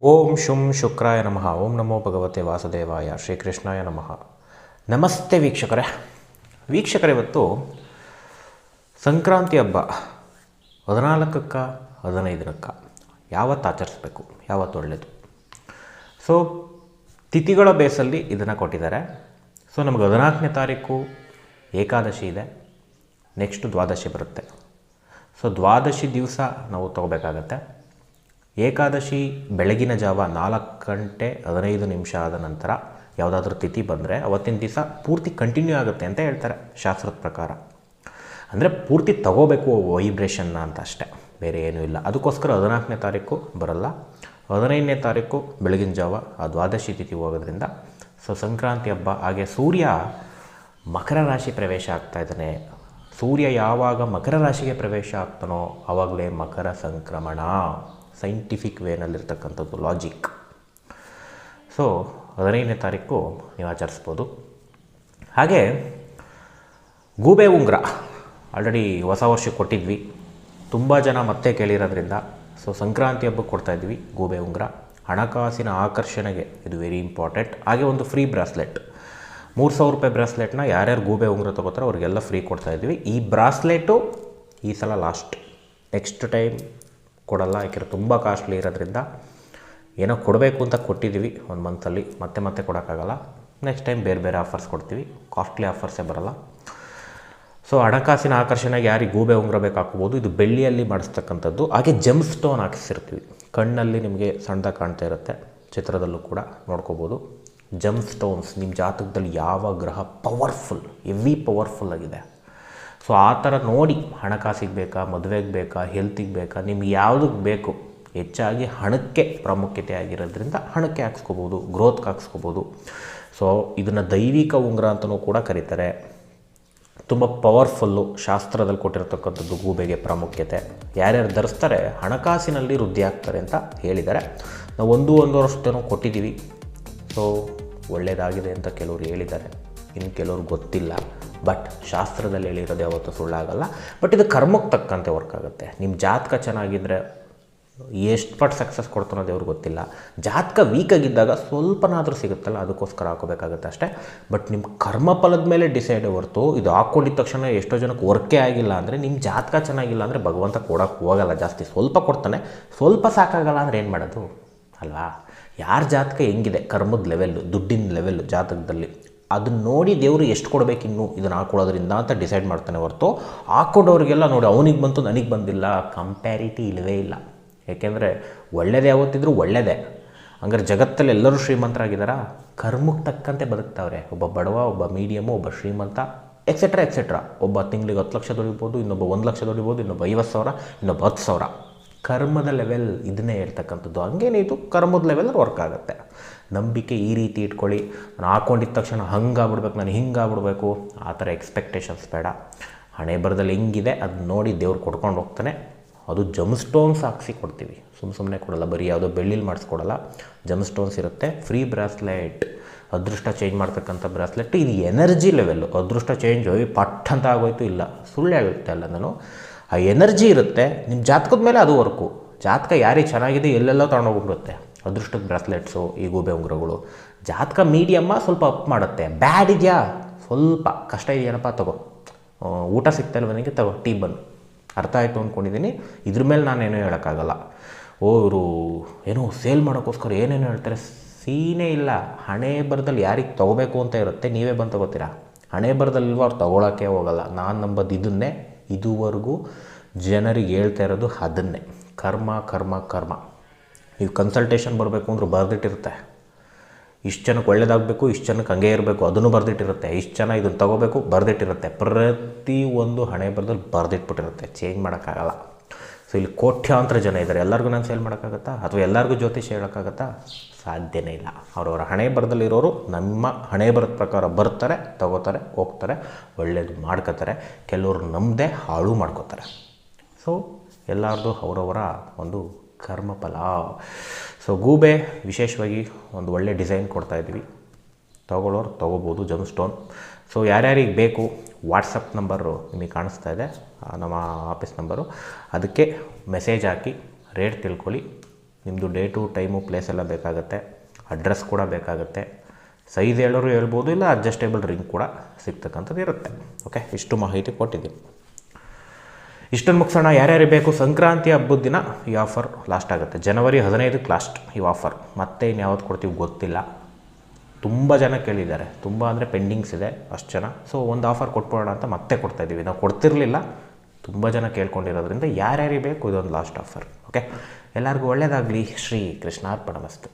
ಓಂ ಶುಂ ಶುಕ್ರಾಯ ನಮಃ. ಓಂ ನಮೋ ಭಗವತೆ ವಾಸುದೇವಾಯ. ಶ್ರೀಕೃಷ್ಣಾಯ ನಮಃ. ನಮಸ್ತೆ ವೀಕ್ಷಕರೇ, ಇವತ್ತು ಸಂಕ್ರಾಂತಿ ಹಬ್ಬ 14ಕ್ಕೆ 15ಕ್ಕೆ ಯಾವತ್ತು ಆಚರಿಸ್ಬೇಕು, ಯಾವತ್ತು ಒಳ್ಳೆಯದು? ಸೊ ತಿಥಿಗಳ ಬೇಸಲ್ಲಿ ಇದನ್ನು ಕೊಟ್ಟಿದ್ದಾರೆ. ಸೊ ನಮಗೆ 14ನೇ ತಾರೀಕು ಏಕಾದಶಿ ಇದೆ, ನೆಕ್ಸ್ಟ್ ದ್ವಾದಶಿ ಬರುತ್ತೆ. ಸೊ ದ್ವಾದಶಿ ದಿವಸ ನಾವು ತೊಗೋಬೇಕಾಗತ್ತೆ. ಏಕಾದಶಿ ಬೆಳಗಿನ ಜಾವ 4:15 ಆದ ನಂತರ ಯಾವುದಾದ್ರೂ ತಿಥಿ ಬಂದರೆ ಅವತ್ತಿನ ದಿವಸ ಪೂರ್ತಿ ಕಂಟಿನ್ಯೂ ಆಗುತ್ತೆ ಅಂತ ಹೇಳ್ತಾರೆ ಶಾಸ್ತ್ರದ ಪ್ರಕಾರ. ಅಂದರೆ ಪೂರ್ತಿ ತಗೋಬೇಕು ವೈಬ್ರೇಷನ್ನ ಅಂತ ಅಷ್ಟೇ, ಬೇರೆ ಏನೂ ಇಲ್ಲ. ಅದಕ್ಕೋಸ್ಕರ 14ನೇ ತಾರೀಕು ಬರಲ್ಲ, 15ನೇ ತಾರೀಕು ಬೆಳಗಿನ ಜಾವ ಆ ದ್ವಾದಶಿ ತಿಥಿ ಹೋಗೋದ್ರಿಂದ ಸೊ ಸಂಕ್ರಾಂತಿ ಹಬ್ಬ. ಹಾಗೆ ಸೂರ್ಯ ಮಕರ ರಾಶಿ ಪ್ರವೇಶ ಆಗ್ತಾಯಿದ್ದಾನೆ. ಸೂರ್ಯ ಯಾವಾಗ ಮಕರ ರಾಶಿಗೆ ಪ್ರವೇಶ ಆಗ್ತಾನೋ ಆವಾಗಲೇ ಮಕರ ಸಂಕ್ರಮಣ. ಸೈಂಟಿಫಿಕ್ ವೇನಲ್ಲಿರ್ತಕ್ಕಂಥದ್ದು, ಲಾಜಿಕ್. ಸೊ 15ನೇ ತಾರೀಕು ನೀವು ಆಚರಿಸ್ಬೋದು. ಹಾಗೆ ಗೂಬೆ ಉಂಗುರ ಆಲ್ರೆಡಿ ಹೊಸ ವರ್ಷಕ್ಕೆ ಕೊಟ್ಟಿದ್ವಿ, ತುಂಬ ಜನ ಮತ್ತೆ ಕೇಳಿರೋದ್ರಿಂದ ಸೊ ಸಂಕ್ರಾಂತಿ ಹಬ್ಬಕ್ಕೆ ಕೊಡ್ತಾಯಿದ್ವಿ ಗೂಬೆ ಉಂಗುರ. ಹಣಕಾಸಿನ ಆಕರ್ಷಣೆಗೆ ಇದು ವೆರಿ ಇಂಪಾರ್ಟೆಂಟ್. ಹಾಗೆ ಒಂದು ಫ್ರೀ ಬ್ರಾಸ್ಲೆಟ್, 3,000 ರೂಪಾಯಿ ಬ್ರಾಸ್ಲೆಟ್ನ ಯಾರ್ಯಾರು ಗೂಬೆ ಉಂಗುರ ತೊಗೋತಾರೋ ಅವ್ರಿಗೆಲ್ಲ ಫ್ರೀ ಕೊಡ್ತಾಯಿದ್ವಿ. ಈ ಬ್ರಾಸ್ಲೆಟು ಈ ಸಲ ಲಾಸ್ಟ್, ನೆಕ್ಸ್ಟ್ ಟೈಮ್ ಕೊಡಲ್ಲ, ಯಾಕೆಂದರೆ ತುಂಬ ಕಾಸ್ಟ್ಲಿ ಇರೋದ್ರಿಂದ. ಏನೋ ಕೊಡಬೇಕು ಅಂತ ಕೊಟ್ಟಿದ್ದೀವಿ ಒಂದು ಮಂತಲ್ಲಿ, ಮತ್ತೆ ಕೊಡೋಕ್ಕಾಗಲ್ಲ. ನೆಕ್ಸ್ಟ್ ಟೈಮ್ ಬೇರೆ ಆಫರ್ಸ್ ಕೊಡ್ತೀವಿ, ಕಾಸ್ಟ್ಲಿ ಆಫರ್ಸೇ ಬರಲ್ಲ. ಸೊ ಹಣಕಾಸಿನ ಆಕರ್ಷಣೆಗೆ ಯಾರಿಗೆ ಗೂಬೆ ಉಂಗುರ ಬೇಕು ಹಾಕ್ಬೋದು. ಇದು ಬೆಳ್ಳಿಯಲ್ಲಿ ಮಾಡಿಸ್ತಕ್ಕಂಥದ್ದು. ಹಾಗೆ ಜಮ್ ಸ್ಟೋನ್ ಹಾಕಿಸಿರ್ತೀವಿ, ಕಣ್ಣಲ್ಲಿ ನಿಮಗೆ ಸಣ್ಣದಾಗಿ ಕಾಣ್ತಾ ಇರುತ್ತೆ, ಚಿತ್ರದಲ್ಲೂ ಕೂಡ ನೋಡ್ಕೋಬೋದು. ಜಮ್ ಸ್ಟೋನ್ಸ್ ನಿಮ್ಮ ಜಾತಕದಲ್ಲಿ ಯಾವ ಗ್ರಹ ಪವರ್ಫುಲ್, ಹೆವಿ ಪವರ್ಫುಲ್ ಆಗಿದೆ, ಸೊ ಆ ಥರ ನೋಡಿ ಹಣಕಾಸಿಗೆ ಬೇಕಾ, ಮದುವೆಗೆ ಬೇಕಾ, ಹೆಲ್ತಿಗೆ ಬೇಕಾ, ನಿಮ್ಗೆ ಯಾವುದಕ್ಕೆ ಬೇಕು, ಹೆಚ್ಚಾಗಿ ಹಣಕ್ಕೆ ಪ್ರಾಮುಖ್ಯತೆ ಆಗಿರೋದ್ರಿಂದ ಹಣಕ್ಕೆ ಹಾಕ್ಸ್ಕೋಬೋದು, ಗ್ರೋತ್ಗೆ ಹಾಕ್ಸ್ಕೋಬೋದು. ಸೊ ಇದನ್ನು ದೈವಿಕ ಉಂಗುರ ಅಂತಲೂ ಕೂಡ ಕರೀತಾರೆ. ತುಂಬ ಪವರ್ಫುಲ್ಲು, ಶಾಸ್ತ್ರದಲ್ಲಿ ಕೊಟ್ಟಿರತಕ್ಕಂಥದ್ದು ಗೂಬೆಗೆ ಪ್ರಾಮುಖ್ಯತೆ. ಯಾರ್ಯಾರು ಧರಿಸ್ತಾರೆ ಹಣಕಾಸಿನಲ್ಲಿ ವೃದ್ಧಿ ಆಗ್ತಾರೆ ಅಂತ ಹೇಳಿದ್ದಾರೆ. ನಾವು 1.5 ವರ್ಷ ಕೊಟ್ಟಿದ್ದೀವಿ. ಸೊ ಒಳ್ಳೆಯದಾಗಿದೆ ಅಂತ ಕೆಲವರು ಹೇಳಿದ್ದಾರೆ, ಇನ್ನು ಕೆಲವ್ರು ಗೊತ್ತಿಲ್ಲ. ಬಟ್ ಶಾಸ್ತ್ರದಲ್ಲಿ ಹೇಳಿರೋದು ಯಾವತ್ತೂ ಸುಳ್ಳಾಗಲ್ಲ. ಬಟ್ ಇದು ಕರ್ಮಕ್ಕೆ ತಕ್ಕಂತೆ ವರ್ಕ್ ಆಗುತ್ತೆ. ನಿಮ್ಮ ಜಾತಕ ಚೆನ್ನಾಗಿದ್ದರೆ ಎಷ್ಟು ಪಟ್ಟು ಸಕ್ಸಸ್ ಕೊಡ್ತಾನೋ ದೇವ್ರಿಗೆ ಗೊತ್ತಿಲ್ಲ. ಜಾತಕ ವೀಕಾಗಿದ್ದಾಗ ಸ್ವಲ್ಪನಾದರೂ ಸಿಗುತ್ತಲ್ಲ, ಅದಕ್ಕೋಸ್ಕರ ಹಾಕೋಬೇಕಾಗುತ್ತೆ ಅಷ್ಟೇ. ಬಟ್ ನಿಮ್ಮ ಕರ್ಮಫಲದ ಮೇಲೆ ಡಿಸೈಡ್ ಹೊರ್ತು ಇದು ಹಾಕ್ಕೊಂಡಿದ್ದ ತಕ್ಷಣ ಎಷ್ಟೋ ಜನಕ್ಕೆ ವರ್ಕೇ ಆಗಿಲ್ಲ ಅಂದರೆ ನಿಮ್ಮ ಜಾತಕ ಚೆನ್ನಾಗಿಲ್ಲ ಅಂದರೆ ಭಗವಂತ ಕೊಡೋಕ್ಕೆ ಹೋಗಲ್ಲ ಜಾಸ್ತಿ. ಸ್ವಲ್ಪ ಕೊಡ್ತಾನೆ, ಸ್ವಲ್ಪ ಸಾಕಾಗಲ್ಲ ಅಂದರೆ ಏನು ಮಾಡೋದು ಅಲ್ವಾ? ಯಾರ ಜಾತಕ ಹೆಂಗಿದೆ, ಕರ್ಮದ ಲೆವೆಲ್ಲು, ದುಡ್ಡಿನ ಲೆವೆಲ್ಲು ಜಾತಕದಲ್ಲಿ, ಅದನ್ನ ನೋಡಿ ದೇವರು ಎಷ್ಟು ಕೊಡಬೇಕು ಇನ್ನೂ ಇದನ್ನು ಹಾಕ್ಕೊಳ್ಳೋದ್ರಿಂದ ಅಂತ ಡಿಸೈಡ್ ಮಾಡ್ತಾನೆ ಹೊರತು ಹಾಕ್ಕೊಂಡವ್ರಿಗೆಲ್ಲ ನೋಡಿ ಅವನಿಗೆ ಬಂತು ನನಗೆ ಬಂದಿಲ್ಲ ಕಂಪ್ಯಾರಿಟಿ ಇಲ್ಲವೇ ಇಲ್ಲ. ಏಕೆಂದರೆ ಒಳ್ಳೆಯದೇ ಯಾವತ್ತಿದ್ರೂ ಒಳ್ಳೆಯದೇ. ಹಂಗಾರೆ ಜಗತ್ತಲ್ಲಿ ಎಲ್ಲರೂ ಶ್ರೀಮಂತರಾಗಿದ್ದಾರಾ? ಕರ್ಮಕ್ಕೆ ತಕ್ಕಂತೆ ಬದುಕ್ತಾವ್ರೆ. ಒಬ್ಬ ಬಡವ, ಒಬ್ಬ ಮೀಡಿಯಮು, ಒಬ್ಬ ಶ್ರೀಮಂತ, ಎಕ್ಸೆಟ್ರಾ. ಒಬ್ಬ ತಿಂಗಳಿಗೆ 10 ಲಕ್ಷ ದುಡಿಬೋದು, ಇನ್ನೊಬ್ಬ 1 ಲಕ್ಷ ದುಡಿಬೋದು, ಇನ್ನೊಬ್ಬ 50,000, ಇನ್ನೊಬ್ಬ 10,000. ಕರ್ಮದ ಲೆವೆಲ್ ಇದನ್ನೇ ಹೇಳ್ತಕ್ಕಂಥದ್ದು. ಹಂಗೇನೆ ಇದು ಕರ್ಮದ ಲೆವೆಲ್ ವರ್ಕ್ ಆಗುತ್ತೆ. ನಂಬಿಕೆ ಈ ರೀತಿ ಇಟ್ಕೊಳ್ಳಿ. ನಾನು ಹಾಕ್ಕೊಂಡಿದ್ದ ತಕ್ಷಣ ಹಂಗಾಗ್ಬಿಡ್ಬೇಕು, ನಾನು ಹಿಂಗಾಗ್ಬಿಡ್ಬೇಕು, ಆ ಥರ ಎಕ್ಸ್ಪೆಕ್ಟೇಷನ್ಸ್ ಬೇಡ. ಹಣೆ ಬರದಲ್ಲಿ ಹೆಂಗಿದೆ ಅದು ನೋಡಿ ದೇವ್ರು ಕೊಡ್ಕೊಂಡು ಹೋಗ್ತಾನೆ. ಅದು ಜಮ್ ಸ್ಟೋನ್ಸ್ ಹಾಕ್ಸಿ ಕೊಡ್ತೀವಿ, ಸುಮ್ಮನೆ ಕೊಡಲ್ಲ. ಬರೀ ಯಾವುದೋ ಬೆಳ್ಳಿಲಿ ಮಾಡಿಸ್ಕೊಡಲ್ಲ, ಜಮ್ ಸ್ಟೋನ್ಸ್ ಇರುತ್ತೆ. ಫ್ರೀ ಬ್ರಾಸ್ಲೆಟ್, ಅದೃಷ್ಟ ಚೇಂಜ್ ಮಾಡ್ತಕ್ಕಂಥ ಬ್ರಾಸ್ಲೆಟ್. ಇದು ಎನರ್ಜಿ ಲೆವೆಲ್ಲು. ಅದೃಷ್ಟ ಚೇಂಜ್ ಹೋಗಿ ಪಟ್ ಅಂತ ಆಗೋಯ್ತು ಇಲ್ಲ, ಸುಳ್ಳು ಹೇಳುತ್ತೆ ಅಲ್ಲ ನಾನು. ಆ ಎನರ್ಜಿ ಇರುತ್ತೆ ನಿಮ್ಮ ಜಾತಕದ ಮೇಲೆ, ಅದು ವರ್ಕು. ಜಾತಕ ಯಾರಿಗೆ ಚೆನ್ನಾಗಿದೆ ಎಲ್ಲೆಲ್ಲೋ ತೊಗೊಂಡೋಗ್ಬಿಡುತ್ತೆ. ಅದೃಷ್ಟದ ಬ್ರಾಸ್ಲೆಟ್ಸು, ಈ ಗೂಬೆ ಉಂಗುರಗಳು. ಜಾತಕ ಮೀಡಿಯಮ್ಮ ಸ್ವಲ್ಪ ಅಪ್ ಮಾಡುತ್ತೆ. ಬ್ಯಾಡ್ ಇದೆಯಾ, ಸ್ವಲ್ಪ ಕಷ್ಟ ಇದೆಯೇನಪ್ಪ, ತಗೋ. ಊಟ ಸಿಗ್ತಾಯಿಲ್ಲ ನನಗೆ, ತಗೋ ಟೀ ಬನ್. ಅರ್ಥ ಆಯಿತು ಅಂದ್ಕೊಂಡಿದ್ದೀನಿ. ಇದ್ರ ಮೇಲೆ ನಾನೇನೂ ಹೇಳೋಕ್ಕಾಗಲ್ಲ. ಇವರು ಏನೋ ಸೇಲ್ ಮಾಡೋಕ್ಕೋಸ್ಕರ ಏನೇನು ಹೇಳ್ತಾರೆ, ಸೀನೇ ಇಲ್ಲ. ಹಣೆ ಬರದಲ್ಲಿ ಯಾರಿಗೆ ತೊಗೋಬೇಕು ಅಂತ ಇರುತ್ತೆ, ನೀವೇ ಬಂದು ತೊಗೋತೀರಾ. ಹಣೆ ಬರದಲ್ಲಿಲ್ವ ಅವ್ರು ತೊಗೊಳಕ್ಕೆ ಹೋಗಲ್ಲ. ನಾನು ನಂಬೋದು ಇದನ್ನೇ, ಇದುವರೆಗೂ ಜನರಿಗೆ ಹೇಳ್ತಾ ಇರೋದು ಅದನ್ನೇ. ಕರ್ಮ. ನೀವು ಕನ್ಸಲ್ಟೇಷನ್ ಬರಬೇಕು ಅಂದ್ರೂ ಬರೆದಿಟ್ಟಿರುತ್ತೆ. ಇಷ್ಟು ಜನಕ್ಕೆ ಒಳ್ಳೇದಾಗಬೇಕು, ಇಷ್ಟು ಜನಕ್ಕೆ ಹಂಗೆ ಇರಬೇಕು, ಅದನ್ನು ಬರೆದಿಟ್ಟಿರುತ್ತೆ. ಇಷ್ಟು ಜನ ಇದನ್ನು ತೊಗೋಬೇಕು ಬರೆದಿಟ್ಟಿರುತ್ತೆ. ಪ್ರತಿಯೊಂದು ಹಣೆ ಬರದಲ್ಲಿ ಬರೆದಿಟ್ಬಿಟ್ಟಿರುತ್ತೆ, ಚೇಂಜ್ ಮಾಡೋಕ್ಕಾಗಲ್ಲ. ಸೊ ಇಲ್ಲಿ ಕೋಟ್ಯಾಂತರ ಜನ ಇದ್ದಾರೆ, ಎಲ್ಲರಿಗೂ ನಾನು ಸೇಲ್ ಮಾಡೋಕ್ಕಾಗತ್ತಾ? ಅಥವಾ ಎಲ್ಲರಿಗೂ ಜ್ಯೋತಿಷ ಹೇಳೋಕ್ಕಾಗತ್ತಾ? ಸಾಧ್ಯನೇ ಇಲ್ಲ. ಅವರವರ ಹಣೆ ಬರದಲ್ಲಿರೋರು ನಮ್ಮ ಹಣೆ ಬರದ ಪ್ರಕಾರ ಬರ್ತಾರೆ, ತಗೋತಾರೆ, ಹೋಗ್ತಾರೆ, ಒಳ್ಳೇದು ಮಾಡ್ಕೋತಾರೆ. ಕೆಲವರು ನಮ್ಮದೇ ಹಾಳು ಮಾಡ್ಕೋತಾರೆ. ಸೊ ಎಲ್ಲರದು ಅವರವರ ಒಂದು ಕರ್ಮಫಲ. ಸೊ ಗೂಬೆ ವಿಶೇಷವಾಗಿ ಒಂದು ಒಳ್ಳೆ ಡಿಸೈನ್ ಕೊಡ್ತಾಯಿದ್ವಿ, ತೊಗೊಳ್ಳೋರು ತೊಗೋಬೋದು, ಜಮ್ ಸ್ಟೋನ್. ಸೊ ಯಾರ್ಯಾರಿಗೆ ಬೇಕು ವಾಟ್ಸಪ್ ನಂಬರು ನಿಮಗೆ ಕಾಣಿಸ್ತಾ ಇದೆ, ನಮ್ಮ ಆಫೀಸ್ ನಂಬರು. ಅದಕ್ಕೆ ಮೆಸೇಜ್ ಹಾಕಿ ರೇಟ್ ತಿಳ್ಕೊಳ್ಳಿ. ನಿಮ್ಮದು ಡೇಟು ಟೈಮು ಪ್ಲೇಸ್ ಎಲ್ಲ ಬೇಕಾಗುತ್ತೆ, ಅಡ್ರೆಸ್ ಕೂಡ ಬೇಕಾಗುತ್ತೆ, ಸೈಜ್ ಹೇಳೋರು ಹೇಳ್ಬೋದು, ಇಲ್ಲ ಅಡ್ಜಸ್ಟೇಬಲ್ ರಿಂಗ್ ಕೂಡ ಸಿಗ್ತಕ್ಕಂಥದ್ದು ಇರುತ್ತೆ. ಓಕೆ, ಇಷ್ಟು ಮಾಹಿತಿ ಕೊಟ್ಟಿದ್ದೀನಿ. ಇಷ್ಟನ್ನು ಮುಗಿಸೋಣ. ಯಾರ್ಯಾರಿಗೆ ಬೇಕು, ಸಂಕ್ರಾಂತಿ ಹಬ್ಬದ ದಿನ ಈ ಆಫರ್ ಲಾಸ್ಟ್ ಆಗುತ್ತೆ. ಜನವರಿ 15ಕ್ಕೆ ಲಾಸ್ಟ್ ಈ ಆಫರ್. ಮತ್ತೆ ಇನ್ಯಾವತ್ತು ಕೊಡ್ತೀವಿ ಗೊತ್ತಿಲ್ಲ. ತುಂಬ ಜನ ಕೇಳಿದ್ದಾರೆ, ತುಂಬ ಅಂದರೆ ಪೆಂಡಿಂಗ್ಸ್ ಇದೆ ಅಷ್ಟು ಜನ. ಸೊ ಒಂದು ಆಫರ್ ಕೊಟ್ಬಿಡೋಣ ಅಂತ ಮತ್ತೆ ಕೊಡ್ತಾಯಿದ್ದೀವಿ. ನಾವು ಕೊಡ್ತಿರಲಿಲ್ಲ, ತುಂಬ ಜನ ಕೇಳ್ಕೊಂಡಿರೋದ್ರಿಂದ ಯಾರ್ಯಾರಿಗೆ ಬೇಕು ಇದೊಂದು ಲಾಸ್ಟ್ ಆಫರ್. ಓಕೆ, ಎಲ್ಲರಿಗೂ ಒಳ್ಳೆಯದಾಗಲಿ. ಶ್ರೀ ಕೃಷ್ಣಾರ್ಪಣಮಸ್ತು.